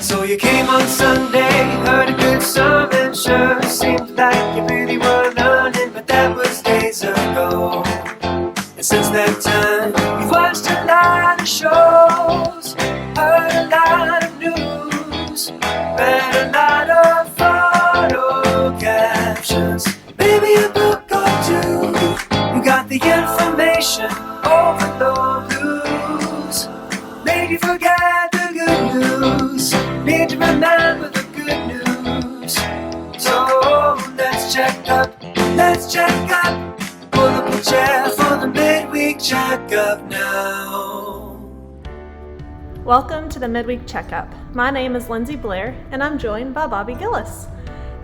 So you came on Sunday, heard a good sermon, sure seemed like you really were learning, but that was days ago. And since that time, you've watched a lot of shows, heard a lot of news, read a lot of photo captions, maybe a book or two. You got the information overload blues, made you forget the good news, need to remember the good news. So let's check up, let's check up. Pull up a chair for the midweek checkup now. Welcome to the Midweek Checkup. My name is Lindsey Blair, and I'm joined by Gilles.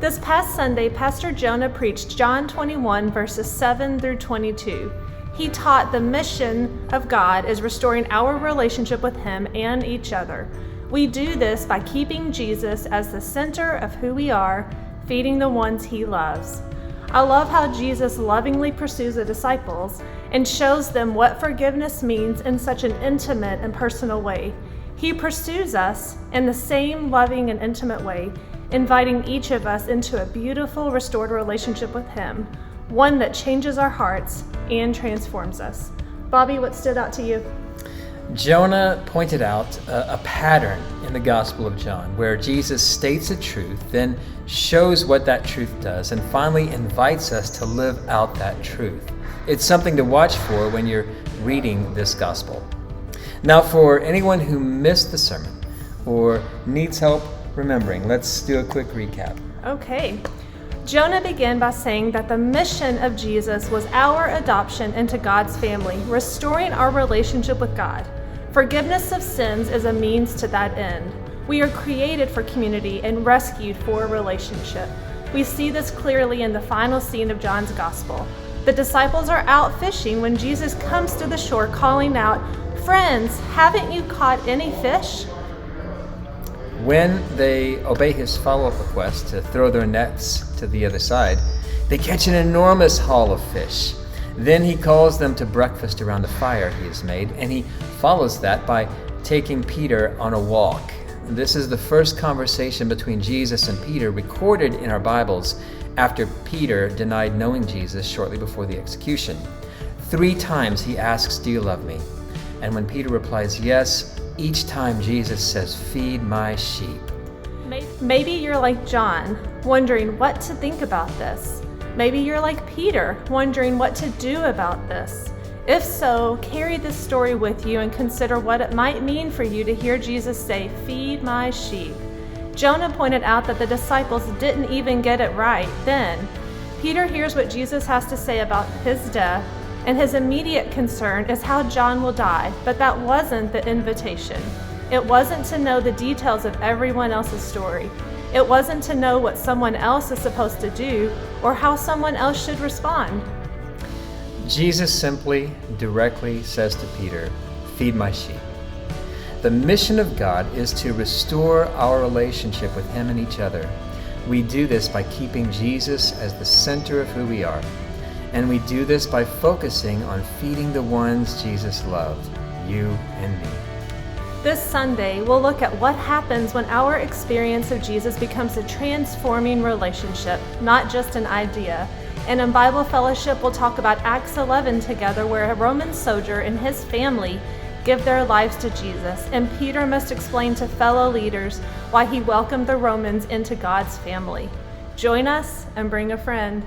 This past Sunday, Pastor Jonah preached John 21, verses 7 through 22. He taught the mission of God is restoring our relationship with Him and each other. We do this by keeping Jesus as the center of who we are, feeding the ones He loves. I love how Jesus lovingly pursues the disciples and shows them what forgiveness means in such an intimate and personal way. He pursues us in the same loving and intimate way, inviting each of us into a beautiful, restored relationship with Him, one that changes our hearts and transforms us. Bobby, what stood out to you? Jonah pointed out a pattern in the Gospel of John where Jesus states a truth, then shows what that truth does, and finally invites us to live out that truth. It's something to watch for when you're reading this Gospel. Now, for anyone who missed the sermon or needs help remembering, let's do a quick recap. Okay. Jonah began by saying that the mission of Jesus was our adoption into God's family, restoring our relationship with God. Forgiveness of sins is a means to that end. We are created for community and rescued for a relationship. We see this clearly in the final scene of John's Gospel. The disciples are out fishing when Jesus comes to the shore calling out, "Friends, haven't you caught any fish?" When they obey his follow-up request to throw their nets to the other side, they catch an enormous haul of fish. Then he calls them to breakfast around the fire he has made, and he follows that by taking Peter on a walk. This is the first conversation between Jesus and Peter recorded in our Bibles after Peter denied knowing Jesus shortly before the execution. 3 times he asks, "Do you love me?" And when Peter replies yes, each time Jesus says, "Feed my sheep." Maybe you're like John, wondering what to think about this. Maybe you're like Peter, wondering what to do about this. If so, carry this story with you and consider what it might mean for you to hear Jesus say, "Feed my sheep." Jonah pointed out that the disciples didn't even get it right then. Peter hears what Jesus has to say about his death, and his immediate concern is how John will die, but that wasn't the invitation. It wasn't to know the details of everyone else's story. It wasn't to know what someone else is supposed to do or how someone else should respond. Jesus simply, directly says to Peter, "Feed my sheep." The mission of God is to restore our relationship with Him and each other. We do this by keeping Jesus as the center of who we are. And we do this by focusing on feeding the ones Jesus loved, you and me. This Sunday, we'll look at what happens when our experience of Jesus becomes a transforming relationship, not just an idea. And in Bible Fellowship, we'll talk about Acts 11 together, where a Roman soldier and his family give their lives to Jesus, and Peter must explain to fellow leaders why he welcomed the Romans into God's family. Join us and bring a friend.